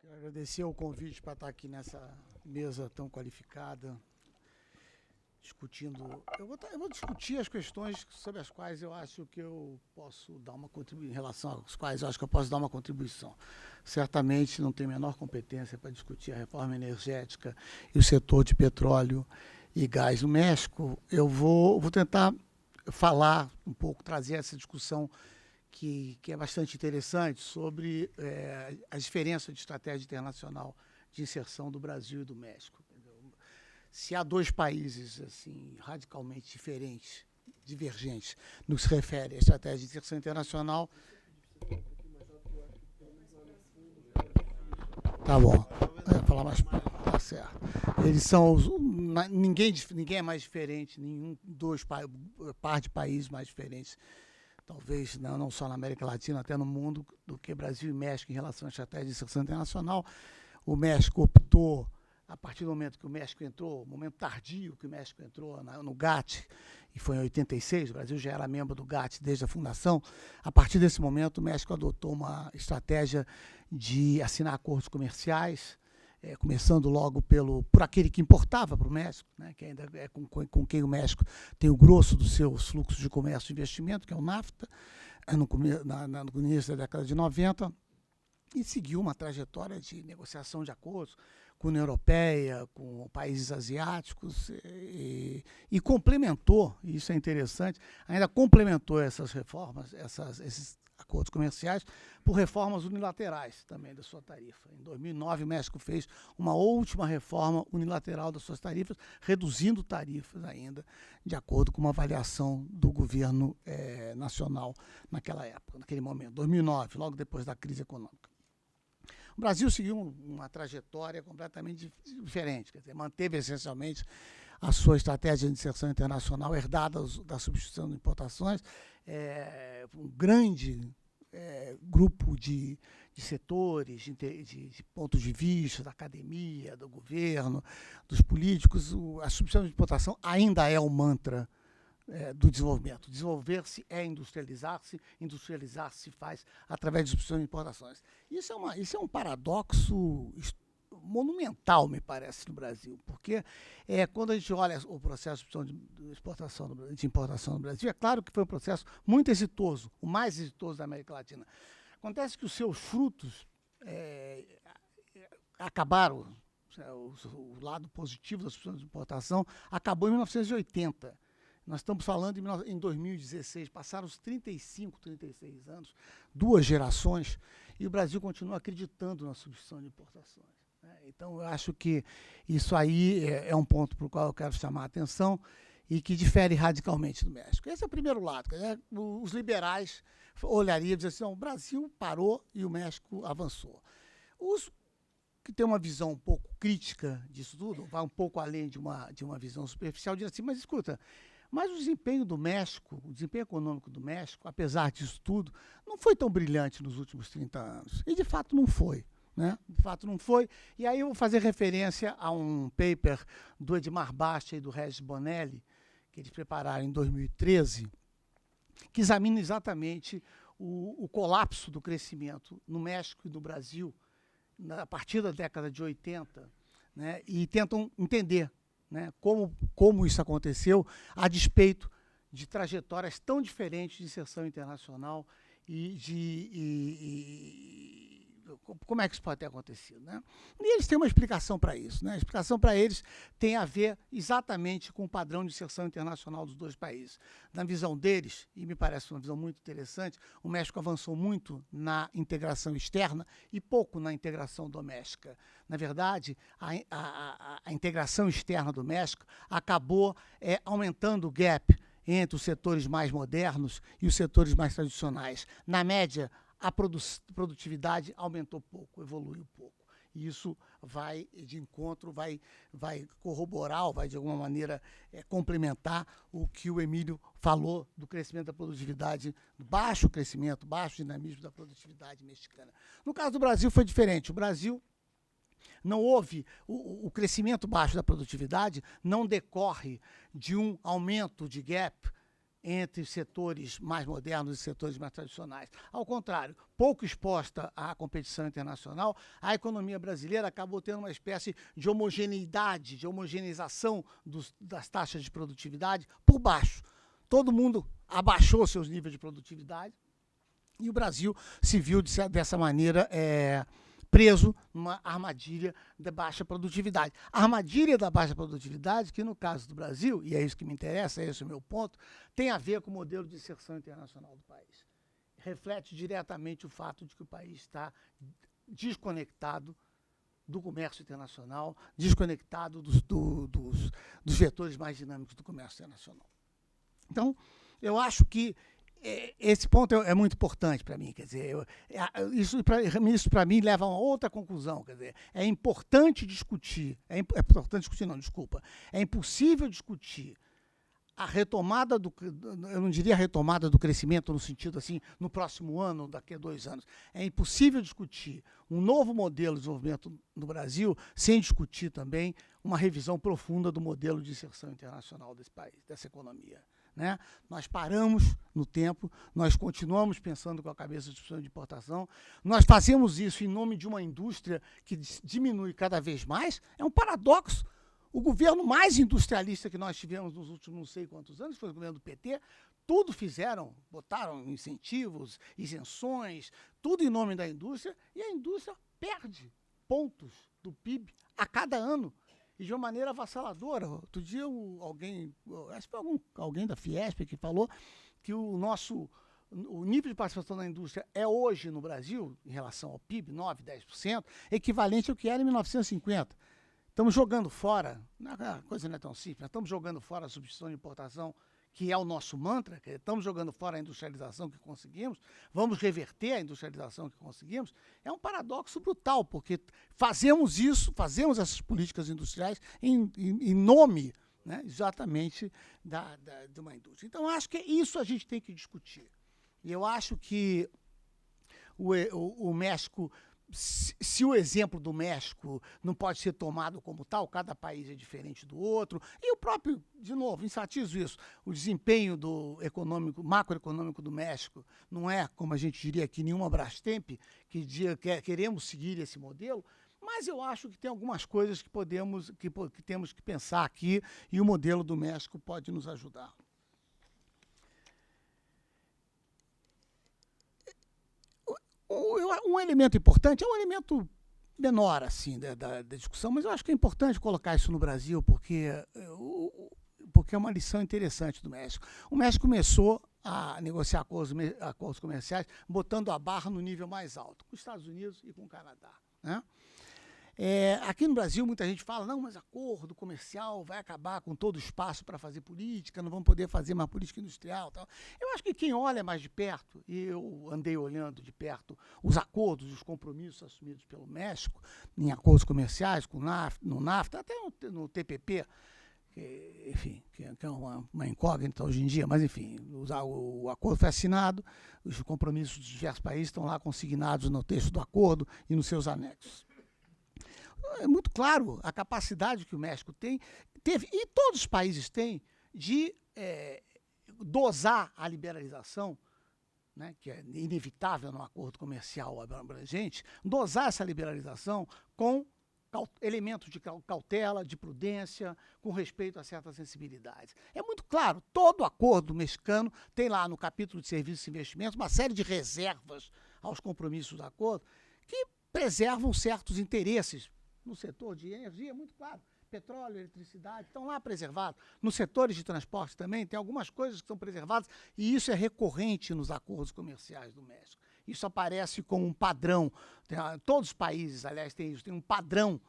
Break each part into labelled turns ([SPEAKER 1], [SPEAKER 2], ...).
[SPEAKER 1] Quero agradecer o convite para estar aqui nessa mesa tão qualificada, discutindo. Eu vou discutir as questões sobre as quais eu acho que eu posso dar uma contribuição, em relação às quais eu acho que eu posso dar uma contribuição. Certamente não tenho a menor competência para discutir a reforma energética e o setor de petróleo e gás no México. Eu vou tentar falar um pouco, trazer essa discussão que é bastante interessante sobre as diferenças de estratégia internacional de inserção do Brasil e do México. Se há dois países assim radicalmente diferentes, divergentes, no que se refere à estratégia de inserção internacional. Tá bom. Falar mais. Tá certo. Eles são ninguém é mais diferente, dois par de países mais diferentes, talvez não só na América Latina, até no mundo, do que Brasil e México em relação à estratégia de inserção internacional. O México optou, a partir do momento que o México entrou, momento tardio que o México entrou no GATT, e foi em 86, o Brasil já era membro do GATT desde a fundação. A partir desse momento, o México adotou uma estratégia de assinar acordos comerciais, começando logo por aquele que importava para o México, né, que ainda é com quem o México tem o grosso dos seus fluxos de comércio e investimento, que é o NAFTA, no início da década de 90, e seguiu uma trajetória de negociação de acordos com a União Europeia, com países asiáticos, e complementou, e isso é interessante, ainda complementou essas reformas, esses acordos comerciais, por reformas unilaterais também da sua tarifa. Em 2009, o México fez uma última reforma unilateral das suas tarifas, reduzindo tarifas ainda, de acordo com uma avaliação do governo nacional naquela época, naquele momento, 2009, logo depois da crise econômica. O Brasil seguiu uma trajetória completamente diferente, quer dizer, manteve essencialmente a sua estratégia de inserção internacional herdada da substituição de importações, um grande grupo de setores, de pontos de vista, da academia, do governo, dos políticos. A substituição de importação ainda é o mantra do desenvolvimento. Desenvolver-se é industrializar-se se faz através de substituição de importações. Isso é um paradoxo monumental, me parece, no Brasil, porque quando a gente olha o processo de importação no Brasil, é claro que foi um processo muito exitoso, o mais exitoso da América Latina. Acontece que os seus frutos acabaram, o lado positivo da substituição de importação acabou em 1980. Nós estamos falando em 2016, passaram os 35, 36 anos, 2 gerações, e o Brasil continua acreditando na substituição de importações. Então, eu acho que isso aí é um ponto para o qual eu quero chamar a atenção e que difere radicalmente do México. Esse é o primeiro lado. Os liberais olhariam e dizeriam assim, não, o Brasil parou e o México avançou. Os que têm uma visão um pouco crítica disso tudo, vai um pouco além de uma visão superficial, dizem assim, mas escuta, mas o desempenho do México, o desempenho econômico do México, apesar disso tudo, não foi tão brilhante nos últimos 30 anos. E, de fato, não foi. Né? De fato, não foi. E aí eu vou fazer referência a um paper do Edmar Baixa e do Regis Bonelli, que eles prepararam em 2013, que examina exatamente o colapso do crescimento no México e no Brasil, a partir da década de 80, né? E tentam entender, né, como isso aconteceu, a despeito de trajetórias tão diferentes de inserção internacional como é que isso pode ter acontecido, né? E eles têm uma explicação para isso, né? A explicação para eles tem a ver exatamente com o padrão de inserção internacional dos dois países. Na visão deles, e me parece uma visão muito interessante, o México avançou muito na integração externa e pouco na integração doméstica. Na verdade, a integração externa do México acabou aumentando o gap entre os setores mais modernos e os setores mais tradicionais. Na média, a produtividade aumentou pouco, evoluiu pouco. E isso vai de encontro, vai corroborar, ou vai de alguma maneira complementar o que o Emílio falou do crescimento da produtividade, baixo crescimento, baixo dinamismo da produtividade mexicana. No caso do Brasil foi diferente. O Brasil não houve, o crescimento baixo da produtividade não decorre de um aumento de gap entre setores mais modernos e setores mais tradicionais. Ao contrário, pouco exposta à competição internacional, a economia brasileira acabou tendo uma espécie de homogeneidade, de homogeneização das taxas de produtividade por baixo. Todo mundo abaixou seus níveis de produtividade e o Brasil se viu, dessa maneira, preso numa armadilha da baixa produtividade. A armadilha da baixa produtividade, que no caso do Brasil, e é isso que me interessa, esse é o meu ponto, tem a ver com o modelo de inserção internacional do país. Reflete diretamente o fato de que o país está desconectado do comércio internacional, desconectado dos vetores mais dinâmicos do comércio internacional. Então, eu acho que esse ponto é muito importante para mim, quer dizer, isso para mim leva a uma outra conclusão, quer dizer, é importante discutir, é impossível discutir a retomada eu não diria a retomada do crescimento no sentido assim, no próximo ano, daqui a 2 anos, é impossível discutir um novo modelo de desenvolvimento no Brasil sem discutir também uma revisão profunda do modelo de inserção internacional desse país, dessa economia. Né? Nós paramos no tempo, nós continuamos pensando com a cabeça de discussão de importação, nós fazemos isso em nome de uma indústria que diminui cada vez mais, é um paradoxo. O governo mais industrialista que nós tivemos nos últimos não sei quantos anos foi o governo do PT, tudo fizeram, botaram incentivos, isenções, tudo em nome da indústria, e a indústria perde pontos do PIB a cada ano. E de uma maneira avassaladora. Outro dia, acho que foi alguém da Fiesp que falou que o nível de participação da indústria é hoje no Brasil, em relação ao PIB, 9%, 10%, equivalente ao que era em 1950. Estamos jogando fora, a coisa não é tão simples, estamos jogando fora a substituição de importação, que é o nosso mantra, estamos jogando fora a industrialização que conseguimos, vamos reverter a industrialização que conseguimos, é um paradoxo brutal, porque fazemos essas políticas industriais em nome, né, exatamente de uma indústria. Então, acho que isso a gente tem que discutir. E eu acho que o México, se o exemplo do México não pode ser tomado como tal, cada país é diferente do outro, e o próprio, de novo, enfatizo isso, o desempenho macroeconômico do México não é, como a gente diria aqui, nenhuma Brastemp, que queremos seguir esse modelo, mas eu acho que tem algumas coisas que temos que pensar aqui, e o modelo do México pode nos ajudar. Um elemento importante, é um elemento menor assim da discussão, mas eu acho que é importante colocar isso no Brasil, porque é uma lição interessante do México. O México começou a negociar acordos comerciais botando a barra no nível mais alto, com os Estados Unidos e com o Canadá. Né? Aqui no Brasil, muita gente fala, não, mas acordo comercial vai acabar com todo o espaço para fazer política, não vamos poder fazer mais política industrial. Tal. Eu acho que quem olha mais de perto, e eu andei olhando de perto os acordos, os compromissos assumidos pelo México, em acordos comerciais, no NAFTA, até no TPP, que é uma incógnita hoje em dia, mas enfim, o acordo foi assinado, os compromissos dos diversos países estão lá consignados no texto do acordo e nos seus anexos. É muito claro a capacidade que o México teve, e todos os países têm, de dosar a liberalização, né, que é inevitável num acordo comercial abrangente, dosar essa liberalização com elementos de cautela, de prudência, com respeito a certas sensibilidades. É muito claro, todo acordo mexicano tem lá no capítulo de serviços e investimentos uma série de reservas aos compromissos do acordo que preservam certos interesses no setor de energia, muito claro, petróleo, eletricidade, estão lá preservados. Nos setores de transporte também tem algumas coisas que são preservadas e isso é recorrente nos acordos comerciais do México. Isso aparece como um padrão. Todos os países, aliás, têm isso, tem um padrão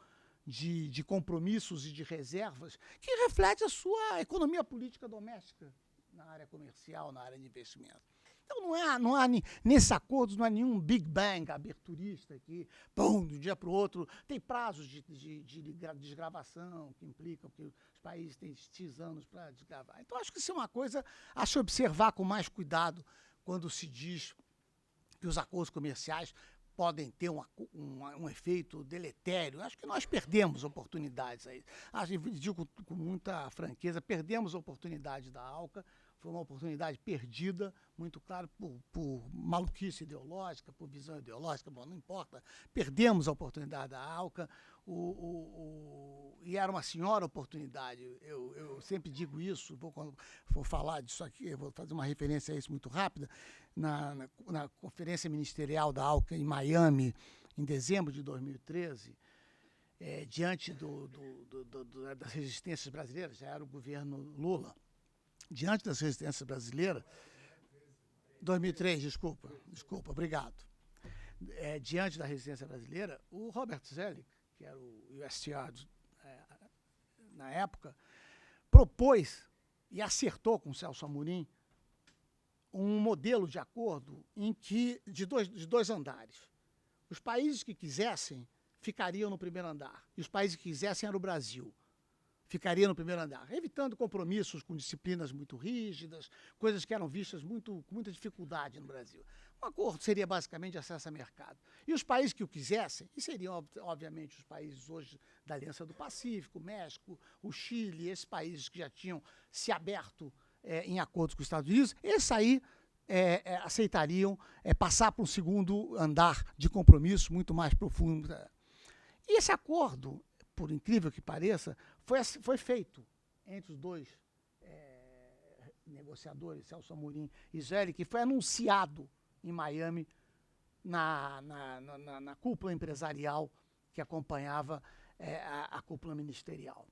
[SPEAKER 1] de compromissos e de reservas que reflete a sua economia política doméstica na área comercial, na área de investimento. Então, nesses acordos não há nenhum Big Bang aberturista que, pum, de um dia para o outro, tem prazos de desgravação que implicam que os países têm X anos para desgravar. Então, acho que isso é uma coisa a se observar com mais cuidado quando se diz que os acordos comerciais podem ter um efeito deletério. Acho que nós perdemos oportunidades aí. Digo com muita franqueza, perdemos a oportunidade da ALCA, foi uma oportunidade perdida, muito claro, por maluquice ideológica, por visão ideológica, bom, não importa. Perdemos a oportunidade da ALCA, e era uma senhora oportunidade. Eu sempre digo isso, quando for falar disso aqui, eu vou fazer uma referência a isso muito rápida. Na conferência ministerial da ALCA em Miami, em dezembro de 2013, diante das resistências brasileiras, já era o governo Lula, diante das resistências brasileiras, 2003, desculpa, obrigado. Diante da resistência brasileira, o Robert Zoellick, que era o USTR na época, propôs e acertou com o Celso Amorim um modelo de acordo em que de dois andares. Os países que quisessem ficariam no primeiro andar, e os países que quisessem era o Brasil. Ficaria no primeiro andar, evitando compromissos com disciplinas muito rígidas, coisas que eram vistas com muita dificuldade no Brasil. Um acordo seria basicamente acesso a mercado. E os países que o quisessem, e seriam, obviamente, os países hoje da Aliança do Pacífico, o México, o Chile, esses países que já tinham se aberto em acordos com os Estados Unidos, esses aí aceitariam passar para um segundo andar de compromisso muito mais profundo. E esse acordo, por incrível que pareça, foi feito entre os dois negociadores, Celso Amorim e Zoellick, que foi anunciado em Miami na cúpula empresarial que acompanhava a cúpula ministerial.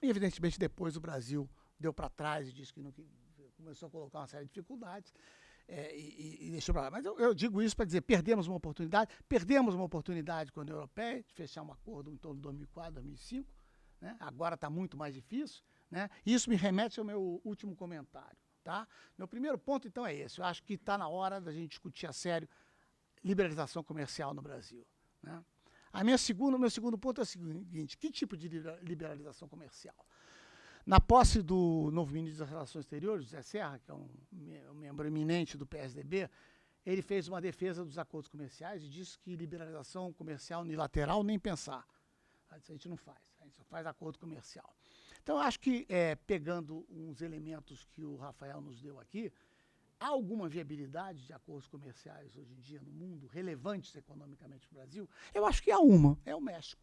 [SPEAKER 1] E, evidentemente, depois o Brasil deu para trás e disse que começou a colocar uma série de dificuldades e deixou para lá. Mas eu digo isso para dizer, perdemos uma oportunidade com a União Europeia de fechar um acordo em torno de 2004, 2005, né? Agora está muito mais difícil, né? E isso me remete ao meu último comentário. Tá? Meu primeiro ponto, então, é esse. Eu acho que está na hora da gente discutir a sério liberalização comercial no Brasil, né? Meu segundo ponto é o seguinte: que tipo de liberalização comercial? Na posse do novo ministro das Relações Exteriores, José Serra, que é um membro eminente do PSDB, ele fez uma defesa dos acordos comerciais e disse que liberalização comercial unilateral nem pensar. Isso a gente não faz, a gente só faz acordo comercial. Então, acho que, pegando uns elementos que o Rafael nos deu aqui, há alguma viabilidade de acordos comerciais hoje em dia no mundo, relevantes economicamente para o Brasil? Eu acho que há uma, é o México.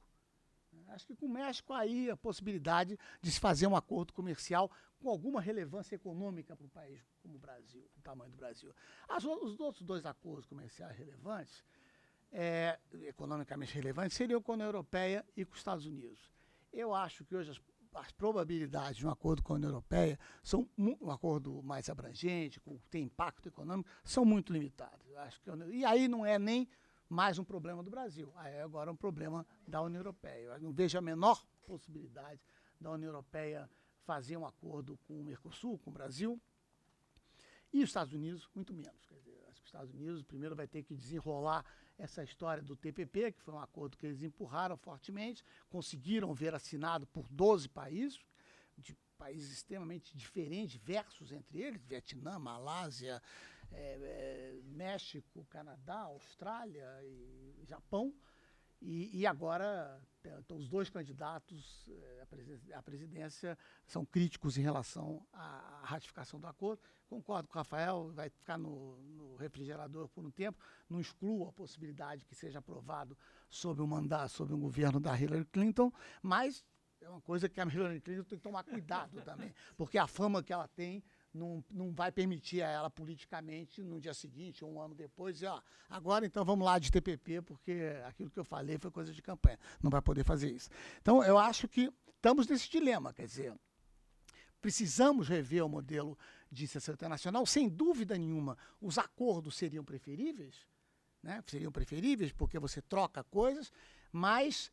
[SPEAKER 1] Acho que com o México aí a possibilidade de se fazer um acordo comercial com alguma relevância econômica para um país como o Brasil, o tamanho do Brasil. Os outros dois acordos comerciais relevantes, economicamente relevantes, seriam com a União Europeia e com os Estados Unidos. Eu acho que hoje as probabilidades de um acordo com a União Europeia, um acordo mais abrangente, que tem impacto econômico, são muito limitadas. E aí não é nem mais um problema do Brasil, aí é agora um problema da União Europeia. Eu não vejo a menor possibilidade da União Europeia fazer um acordo com o Mercosul, com o Brasil, e os Estados Unidos, muito menos. Quer dizer, acho que os Estados Unidos primeiro vai ter que desenrolar essa história do TPP, que foi um acordo que eles empurraram fortemente, conseguiram ver assinado por 12 países, de países extremamente diferentes, diversos entre eles, Vietnã, Malásia, México, Canadá, Austrália e Japão. E agora, então, os dois candidatos à presidência são críticos em relação à ratificação do acordo. Concordo com o Rafael, vai ficar no refrigerador por um tempo, não excluo a possibilidade que seja aprovado sob o mandato, sob o governo da Hillary Clinton, mas é uma coisa que a Hillary Clinton tem que tomar cuidado também, porque a fama que ela tem não vai permitir a ela politicamente, no dia seguinte ou um ano depois, dizer, agora então vamos lá de TPP, porque aquilo que eu falei foi coisa de campanha. Não vai poder fazer isso. Então, eu acho que estamos nesse dilema, quer dizer, precisamos rever o modelo de inserção internacional, sem dúvida nenhuma, os acordos seriam preferíveis, né? Seriam preferíveis porque você troca coisas, mas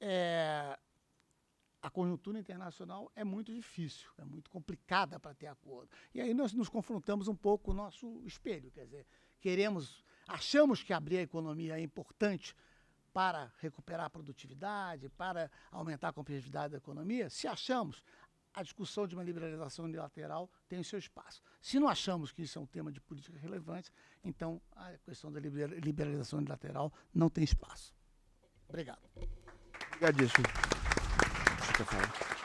[SPEAKER 1] a conjuntura internacional é muito difícil, é muito complicada para ter acordo. E aí nós nos confrontamos um pouco com o nosso espelho, quer dizer, achamos que abrir a economia é importante para recuperar a produtividade, para aumentar a competitividade da economia. Se achamos, a discussão de uma liberalização unilateral tem o seu espaço. Se não achamos que isso é um tema de política relevante, então a questão da liberalização unilateral não tem espaço. Obrigado.
[SPEAKER 2] Obrigadíssimo. Deixa eu falar.